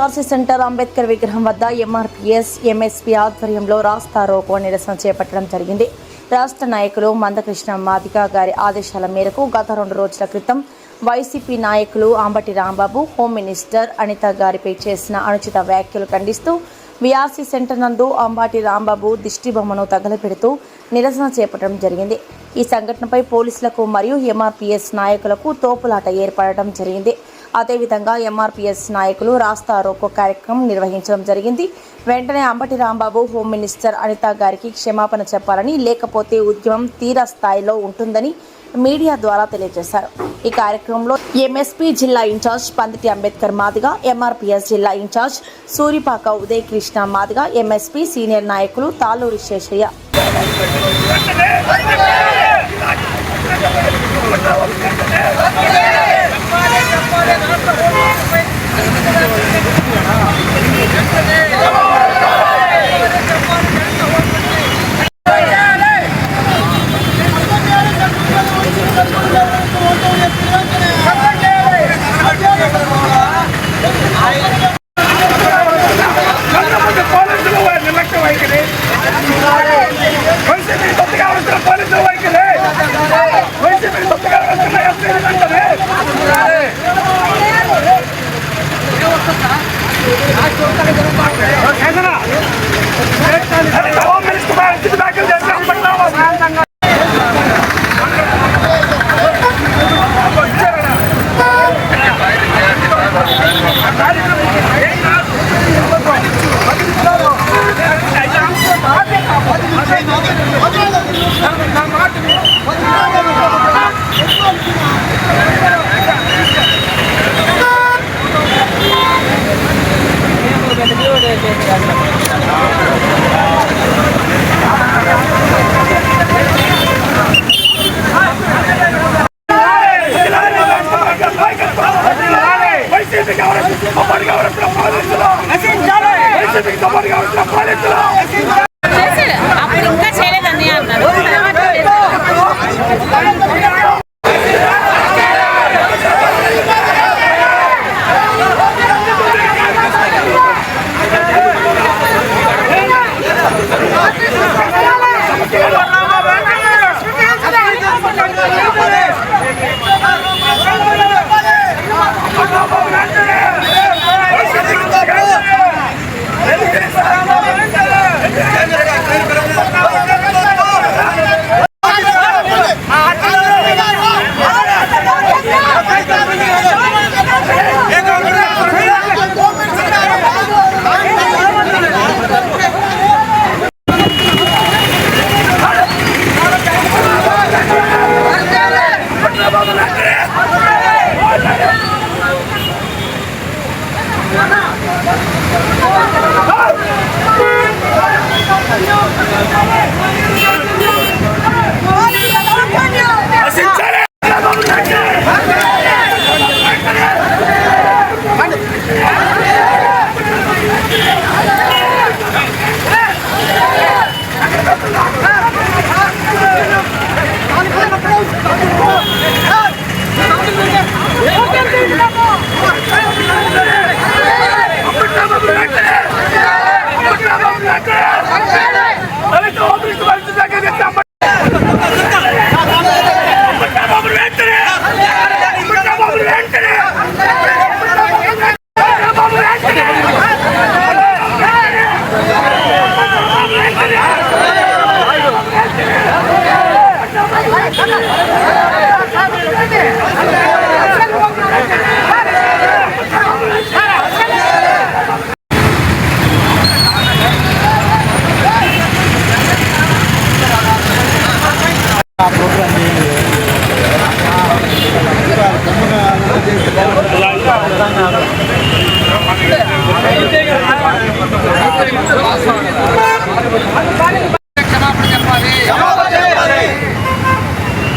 VRC centre Ambedkar విగ్రహం వద్ద MRPS MSP ఆధ్వర్యంలో రాస్తా రోకో నిరసన చేపట్టడం జరిగింది. రాష్ట్ర నాయకులు మందకృష్ణ మాదిగ గారి ఆదేశాల మేరకు గత 2 రోజుల క్రితం వైసీపీ నాయకులు అంబటి రాంబాబు, హోమ్ మినిస్టర్ అనిత గారిపై చేసిన అనుచిత వ్యాఖ్యలు ఖండిస్తూ వీఆర్సీ సెంటర్ నందు అంబటి రాంబాబు దిష్టిబొమ్మను తగలపెడుతూ నిరసన చేపట్టడం జరిగింది. ఈ సంఘటనపై పోలీసులకు మరియు ఎంఆర్పీఎస్ నాయకులకు తోపులాట ఏర్పడడం జరిగింది. అదేవిధంగా ఎంఆర్పీఎస్ నాయకులు రాస్తా రోకో కార్యక్రమం నిర్వహించడం జరిగింది. వెంటనే అంబటి రాంబాబు, హోమ్ మినిస్టర్ అనిత గారికి క్షమాపణ చెప్పాలని, లేకపోతే ఉద్యమం తీర స్థాయిలో ఉంటుందని మీడియా ద్వారా తెలియజేశారు. ఈ కార్యక్రమంలో ఎంఎస్పీ జిల్లా ఇన్ఛార్జ్ పందిటి అంబేద్కర్ మాదిగ, ఎంఆర్పీఎస్ జిల్లా in-charge Suripaka Uday Krishna Madiga, MSP senior నాయకులు తాళ్ళూరి శేషయ్య.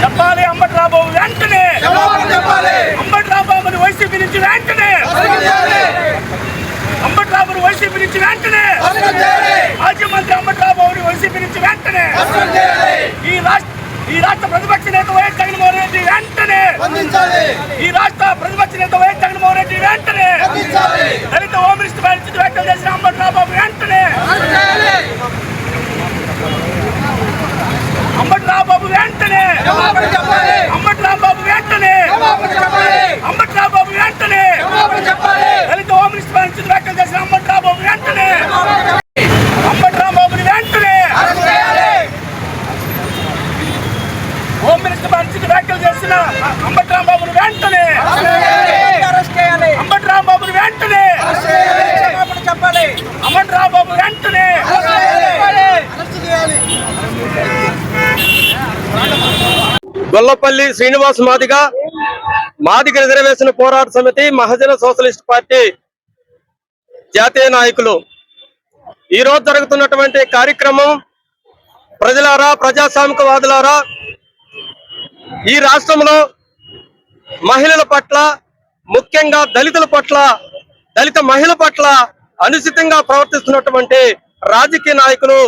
చెప్పాలి అంబటి రాంబాబు వెంటనే, అంబటి రాంబాబుని వైసీపీ నుంచి వెంటనే, అంబటి రాంబాబు వైసీపీ నుంచి వెంటనే, మాజీ మంత్రి అంబటి రాంబాబుని వైసీపీ నుంచి వెంటనే, ఈ రాష్ట్ర ఈ రాష్ట్ర ప్రతిపక్ష నేత వైఎస్ జగన్మోహన్ రెడ్డి వెంటనే ఈ రాష్ట్ర ప్రతిపక్ష నేత వైఎస్ జగన్మోహన్ రెడ్డి వెంటనే దళిత హోమ్ మినిస్టర్ పరిస్థితి వ్యాఖ్యలు చేసిన అంబటి రాంబాబు వెంటనే అంబటి రాంబాబు వెంటనే అంబటి రాంబాబు వెంటనే అంబటి రాంబాబు వెంటనే దళిత హోమ్ మినిస్టర్ పరిస్థితి వ్యాఖ్యలు చేసిన అంబటి రాంబాబు వెంటనే అంబటి రాంబాబుని వెంటనే హోమ్ మినిస్టర్ పరిస్థితి వ్యాఖ్యలు చేసిన అంబటి రాంబాబుని వెంటనే అంబటి రాంబాబుని వెంటనే అంబటి రాంబాబు వెంటనే గొల్లపల్లి శ్రీనివాస్ మాదిగ రిజర్వేషన్ పోరాట సమితి మహజన సోషలిస్ట్ పార్టీ జాతీయ నాయకులు ఈ రోజు జరుగుతున్నటువంటి కార్యక్రమం ప్రజలారా, ప్రజాస్వామికవాదులారా, ఈ రాష్ట్రంలో మహిళల పట్ల, ముఖ్యంగా దళితుల పట్ల, దళిత మహిళల పట్ల అనుచితంగా ప్రవర్తిస్తున్నటువంటి రాజకీయ నాయకులు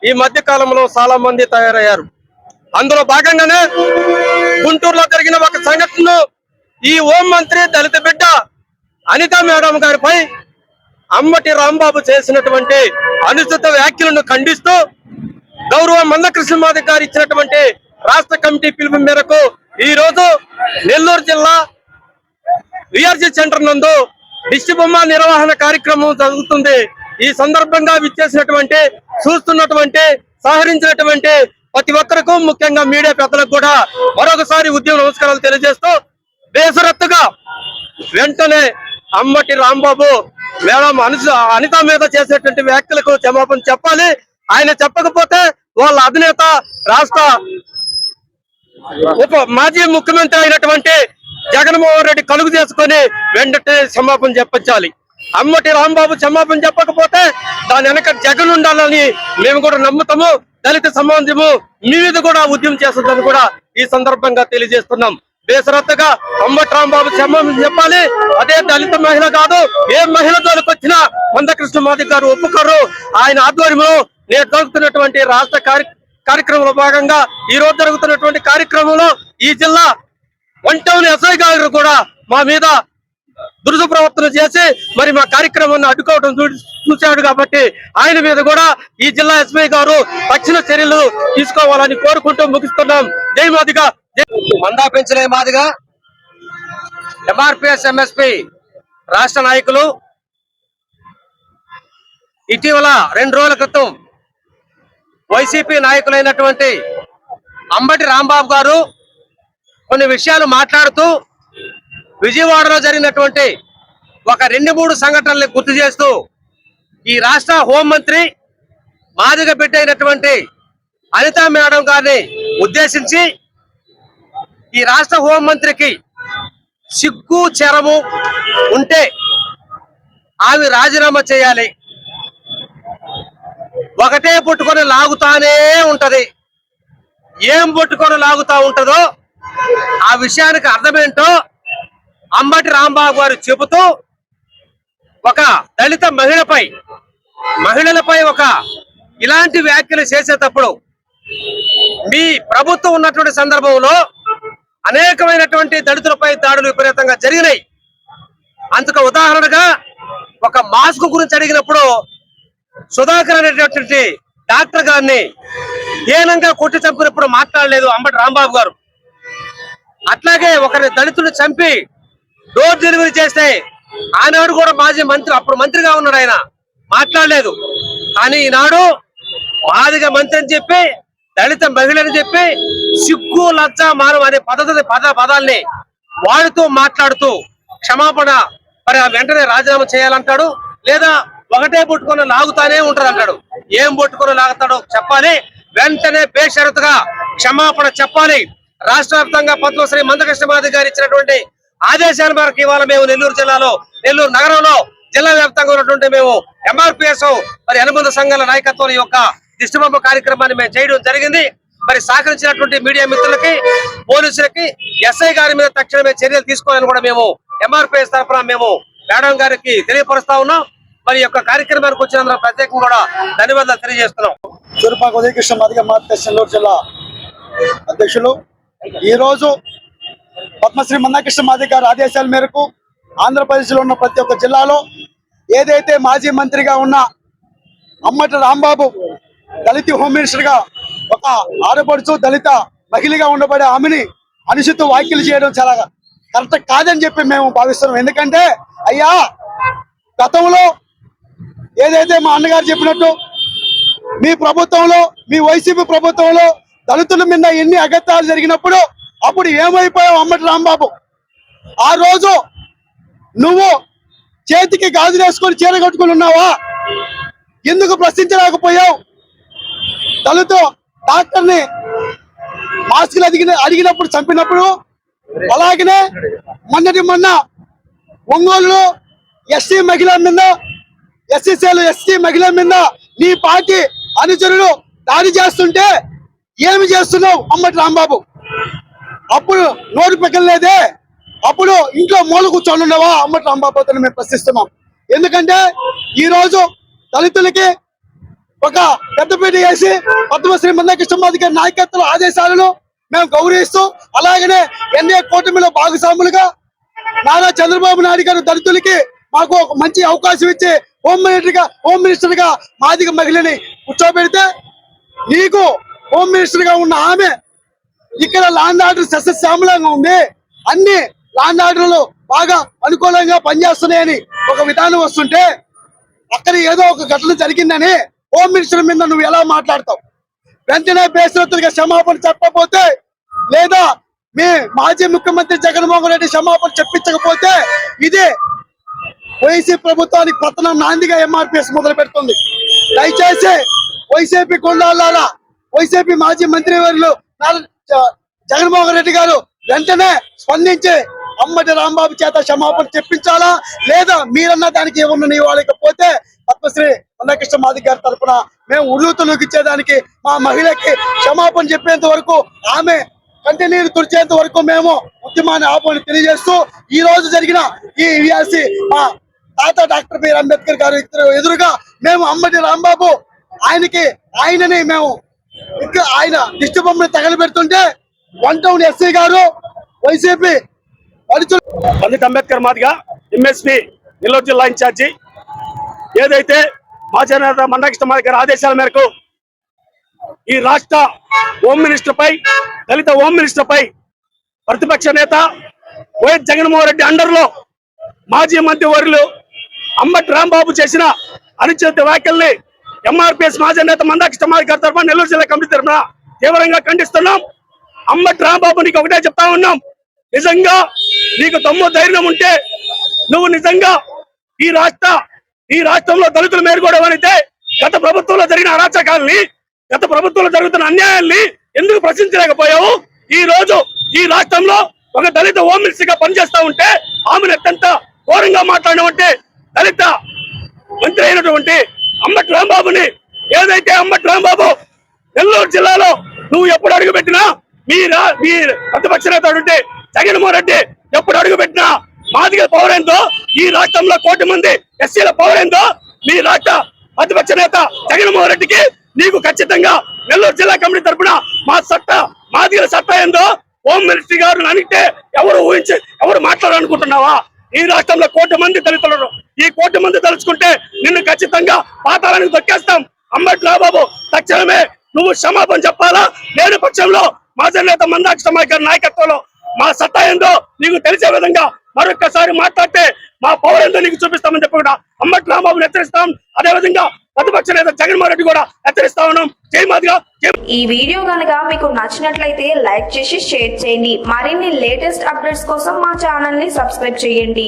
ఈ మధ్య కాలంలో చాలా మంది తయారయ్యారు. అందులో భాగంగానే గుంటూరులో జరిగిన ఒక సంఘటనను ఈ హోం మంత్రి దళిత బిడ్డ అనితా మేడం గారిపై అంబటి రాంబాబు చేసినటువంటి అనుచిత వ్యాఖ్యలను ఖండిస్తూ గౌరవ మందకృష్ణ మాదిగ గారు ఇచ్చినటువంటి రాష్ట్ర కమిటీ పిలుపు మేరకు ఈ రోజు నెల్లూరు జిల్లా విఆర్జీ సెంటర్ నందు దిష్టి బొమ్మ నిర్వహణ కార్యక్రమం జరుగుతుంది. ఈ సందర్భంగా విచ్చేసినటువంటి, చూస్తున్నటువంటి, సహకరించినటువంటి ప్రతి ఒక్కరికి, ముఖ్యంగా మీడియా పెద్దలకు కూడా మరొకసారి ఉద్యమ నమస్కారాలు తెలియజేస్తూ బేసరత్తుగా వెంటనే అంబటి రాంబాబు మేడం అనిత మీద చేసేటువంటి వ్యాఖ్యలకు క్షమాపణ చెప్పాలి. ఆయన చెప్పకపోతే వాళ్ళ అధినేత రాష్ట్ర మాజీ ముఖ్యమంత్రి అయినటువంటి జగన్మోహన్ రెడ్డి కలుగు చేసుకుని వెంటనే క్షమాపణ చెప్పించాలి. అంబటి రాంబాబు క్షమాపణ చెప్పకపోతే దాని వెనక జగన్ ఉండాలని మేము కూడా నమ్ముతాము. దళిత సమాజము మీ మీద కూడా ఉద్యమం చేస్తుందని కూడా ఈ సందర్భంగా తెలియజేస్తున్నాం. బేసరత్తుగా అంబటి రాంబాబు క్షమాపణ చెప్పాలి. అదే దళిత మహిళ కాదు, ఏ మహిళ జోలికి వచ్చినా మందకృష్ణ మాదిగ గారు ఒప్పుకోరు. ఆయన ఆధ్వర్యంలో నేడు జరుగుతున్నటువంటి రాష్ట్ర కార్యక్రమంలో భాగంగా ఈ రోజు జరుగుతున్నటువంటి కార్యక్రమంలో ఈ జిల్లా వంటౌన్ ఎస్ఐ గారు కూడా మా మీద దురుసు ప్రవర్తన చేసి మరి మా కార్యక్రమాన్ని అడ్డుకోవడం చూశాడు. కాబట్టి ఆయన మీద కూడా ఈ జిల్లా ఎస్ఐ గారు తక్షణ చర్యలు తీసుకోవాలని కోరుకుంటూ ముగిస్తున్నాం. జై మాదిగ. మందా పెంచలే మాదిగ ఎంఆర్పిఎస్ ఎంఎస్పి రాష్ట్ర నాయకులు ఇటీవల 2 రోజుల క్రితం వైసీపీ నాయకులైనటువంటి అంబటి రాంబాబు గారు కొన్ని విషయాలు మాట్లాడుతూ విజయవాడలో జరిగినటువంటి ఒక 2-3 సంఘటనల్ని గుర్తు చేస్తూ ఈ రాష్ట్ర హోంమంత్రి మాదిగ బిడ్డ అయినటువంటి అనితా మేడం గారిని ఉద్దేశించి ఈ రాష్ట్ర హోంమంత్రికి సిగ్గు చెరము ఉంటే ఆమె రాజీనామా చేయాలి, ఒకటే పట్టుకొని లాగుతానే ఉంటది, ఏం పట్టుకొని లాగుతా ఉంటదో ఆ విషయానికి అర్థమేంటో అంబటి రాంబాబు గారు చెబుతూ ఒక దళిత మహిళలపై ఒక ఇలాంటి వ్యాఖ్యలు చేసేటప్పుడు మీ ప్రభుత్వం ఉన్నటువంటి సందర్భంలో అనేకమైనటువంటి దళితులపై దాడులు విపరీతంగా జరిగినాయి. అందుకు ఉదాహరణగా ఒక మాస్క్ గురించి అడిగినప్పుడు సుధాకర్ అనేటటువంటి డాక్టర్ గారిని హీనంగా కొట్టి చంపినప్పుడు మాట్లాడలేదు అంబటి రాంబాబు గారు. అట్లాగే ఒకరి దళితులు చంపి డోర్ డెలివరీ చేస్తే ఆనాడు కూడా మాజీ మంత్రి, అప్పుడు మంత్రిగా ఉన్నాడు, ఆయన మాట్లాడలేదు. కానీ ఈనాడు మాదిగ మంత్రి అని చెప్పి, దళిత మహిళని చెప్పి సిగ్గు లజ్జ మానం అనే పదాల్ని వాడుతూ మాట్లాడుతూ క్షమాపణ మరి వెంటనే రాజీనామా చేయాలంటాడు, లేదా ఒకటే పట్టుకొని లాగుతానే ఉంటాడు అంటాడు. ఏం పట్టుకొని లాగుతాడో చెప్పాలి, వెంటనే బేషరతుగా క్షమాపణ చెప్పాలి. రాష్ట్ర వ్యాప్తంగా పద్మశ్రీ మందకృష్ణ మాదిగ గారు ఇచ్చినటువంటి ఆదేశాల మేరకు ఇవాళ మేము నెల్లూరు నగరంలో జిల్లా వ్యాప్తంగా ఉన్నటువంటి మేము ఎంఆర్పిఎస్ మరి అనుబంధ సంఘాల నాయకత్వం యొక్క దిష్టిబొమ్మ కార్యక్రమాన్ని మేము చేయడం జరిగింది. మరి సహకరించినటువంటి మీడియా మిత్రులకి, పోలీసులకి, ఎస్ఐ గారి మీద తక్షణమే చర్యలు తీసుకోవాలని కూడా మేము ఎంఆర్పిఎస్ తరఫున మేము మేడం గారికి తెలియపరుస్తా ఉన్నాం. మరి యొక్క కార్యక్రమానికి వచ్చినందుకు ప్రత్యేకంగా కూడా ధన్యవాదాలు తెలియజేస్తున్నాం. తూర్పాక ఉదయకృష్ణ మాదిగ మార్గదర్శన్ నెల్లూరు జిల్లా అధ్యక్షులు, ఈరోజు పద్మశ్రీ మందాకృష్ణ మాదిగ గారి ఆదేశాల మేరకు ఆంధ్రప్రదేశ్లో ఉన్న ప్రతి ఒక్క జిల్లాలో ఏదైతే మాజీ మంత్రిగా ఉన్న అమ్మటి రాంబాబు దళిత హోమ్ మినిస్టర్ గా ఒక ఆడపడుచు దళిత మహిళగా ఉండబడే ఆమెని అనుచిత వ్యాఖ్యలు చేయడం చాలా కరెక్ట్ కాదని చెప్పి మేము భావిస్తున్నాం. ఎందుకంటే అయ్యా, గతంలో ఏదైతే మా అన్నగారు చెప్పినట్టు మీ ప్రభుత్వంలో, మీ వైసీపీ ప్రభుత్వంలో దళితుల మీద ఎన్ని అగత్యాలు జరిగినప్పుడు అప్పుడు ఏమైపోయావు అమ్మటి రాంబాబు? ఆ రోజు నువ్వు చేతికి గాజులు వేసుకొని చీర కట్టుకుని ఉన్నావా? ఎందుకు ప్రశ్నించలేకపోయావు? దళిత డాక్టర్ని మాస్కులు అడిగినప్పుడు చంపినప్పుడు, అలాగనే మొన్న ఒంగోలులో ఎస్టీ మహిళల మీద, ఎస్సీసీలు ఎస్టీ మహిళల మీద నీ పార్టీ అనుచరులు దాడి చేస్తుంటే ఏమి చేస్తున్నావు అమ్మటి రాంబాబు? అప్పుడు నోరు పెక్కలేదే, అప్పుడు ఇంట్లో మూల కూర్చొని ఉండవా అమ్మటి రాంబాబు? మేము ప్రశ్నిస్తున్నాం. ఎందుకంటే ఈ రోజు దళితులకి ఒక పెద్దపీట వేసి పద్మశ్రీ మందాకృష్ణ మాదిగ గారి నాయకత్వ ఆదేశాలను మేము గౌరవిస్తూ, అలాగనే ఎన్డీఏ కూటమిలో భాగస్వాములుగా నారా చంద్రబాబు నాయుడు గారు దళితులకి మాకు ఒక మంచి అవకాశం ఇచ్చి హోమ్ మినిస్టర్ గా మాదిగ మహిళని కూర్చోబెడితే, నీకు హోమ్ మినిస్టర్ గా ఉన్న ఆమె ఇక్కడ ల్యాండ్ ఆర్డర్ సస్యశ్యామలంగా ఉంది, అన్ని ల్యాండ్ ఆర్డర్లు బాగా అనుకూలంగా పనిచేస్తున్నాయని ఒక విధానం వస్తుంటే, అక్కడ ఏదో ఒక ఘటన జరిగిందని హోమ్ మినిస్టర్ మీద నువ్వు ఎలా మాట్లాడతావు? వెంటనే బేసరతులుగా క్షమాపణ చెప్పకపోతే, లేదా మీ మాజీ ముఖ్యమంత్రి జగన్మోహన్ రెడ్డి క్షమాపణ చెప్పించకపోతే ఇదే వైసీపీ ప్రభుత్వానికి పతనం నాందిగా ఎంఆర్పీఎస్ మొదలు పెడుతుంది. దయచేసి వైసీపీ కొండాలారా, వైసీపీ మాజీ మంత్రి వర్యులు జగన్మోహన్ రెడ్డి గారు వెంటనే స్పందించి అమ్మటి రాంబాబు చేత క్షమాపణ చెప్పించాలా, లేదా మీరన్న దానికి ఏమన్నా ఇవ్వలేకపోతే పద్మశ్రీ మందాకృష్ణ మాదిగ గారి తరఫున మేము ఉర్రూతులూకిచ్చేదానికి, మా మహిళకి క్షమాపణ చెప్పేంత వరకు, ఆమె కంటి నీరు తుడిచేంత వరకు మేము ఉద్యమాన్ని ఆపని తెలియజేస్తూ, ఈ రోజు జరిగిన ఈ వ్యాసి మా తాత డాక్టర్ బిఆర్ అంబేద్కర్ గారు ఎదురుగా మేము అమ్మటి రాంబాబు ఆయనని మేము ఇంకా ఆయన దిష్టి బొమ్మని తగలబెడుతుంటే 1 టౌన్ ఎస్సీ గారు వైసీపీ పండిట్ అంబేద్కర్ మాదిగ ఎంఎస్పీ నెల్లూరు జిల్లా ఇన్ఛార్జి ఏదైతే మాజీ నేత మందాకృష్ణ మాదిగ గారి ఆదేశాల మేరకు ఈ రాష్ట్ర హోమ్ మినిస్టర్ పై, దళిత హోమ్ మినిస్టర్ పై ప్రతిపక్ష నేత వైఎస్ జగన్మోహన్ రెడ్డి అండర్లో మాజీ మంత్రి వర్యులు అమ్మటి రాంబాబు చేసిన అనుచిత వ్యాఖ్యల్ని ఎంఆర్పీఎస్ మాజీ నేత మందాకృష్ణ మాదిగ గారి తరఫున నెల్లూరు జిల్లా కమిటీ తరఫున తీవ్రంగా ఖండిస్తున్నాం. అమ్మటి రాంబాబు నీకు ఒకటే చెప్తా ఉన్నాం, నిజంగా నీకు తమ్ము ధైర్యం ఉంటే నువ్వు నిజంగా ఈ రాష్ట్రంలో దళితులు మేలుకోవడం అయితే గత ప్రభుత్వంలో జరిగిన అరాచకాలని, గత ప్రభుత్వంలో జరుగుతున్న అన్యాయాల్ని ఎందుకు ప్రశ్నించలేకపోయావు? ఈ రోజు ఈ రాష్ట్రంలో ఒక దళిత హోమ్ మినిస్టర్ గా పనిచేస్తా ఉంటే ఆమెను ఎంత ఘోరంగా మాట్లాడమంటే, దళిత మంత్రి అయినటువంటి అమ్మటి రాంబాబుని, ఏదైతే అమ్మటి రాంబాబు నెల్లూరు జిల్లాలో నువ్వు ఎప్పుడు అడుగు పెట్టినా మీ ప్రతిపక్ష నేత ఉంటే జగన్మోహన్ రెడ్డి ఎప్పుడు అడుగు పెట్టినా మాదిగ పవర్ ఏందో, ఈ రాష్ట్రంలో 1 కోటి మంది ఎస్సీల పవర్ ఏందో మీ రాష్ట్ర ప్రతిపక్ష నేత జగన్మోహన్ రెడ్డికి నీకు ఖచ్చితంగా నెల్లూరు జిల్లా కమిటీ తరఫున మాదిగల సత్తా ఏందో హోమ్ మినిస్టర్ గారు అనిగితే ఎవరు మాట్లాడాలనుకుంటున్నావా? ఈ రాష్ట్రంలో 1 కోటి మంది దళితులు, ఈ 1 కోటి మంది తలుచుకుంటే నిన్ను ఖచ్చితంగా పాతాళానికి దొక్కేస్తాం. అమ్మటి రాంబాబు తక్షణమే నువ్వు క్షమాపణ చెప్పాలా, లేని పక్షంలో మాజీ నేత మందాకృష్ణ మాదిగ గారి నాయకత్వంలో మా సత్తా ఏందో నీకు తెలిసే విధంగా మరొక్కసారి మాట్లాడితే మా పవర్ ఏందో నీకు చూపిస్తామని చెప్పి కూడా అమ్మటి రాంబాబుని హెచ్చరిస్తాం. అదేవిధంగా ప్రతిపక్ష నేత జగన్మోహన్ రెడ్డి కూడా హెచ్చరిస్తా ఉన్నాం. జై మాదిగ. ఈ వీడియో కనుక మీకు నచ్చినట్లయితే లైక్ చేసి షేర్ చేయండి. మరిన్ని లేటెస్ట్ అప్డేట్స్ కోసం మా ఛానల్ ని సబ్స్క్రైబ్ చేయండి.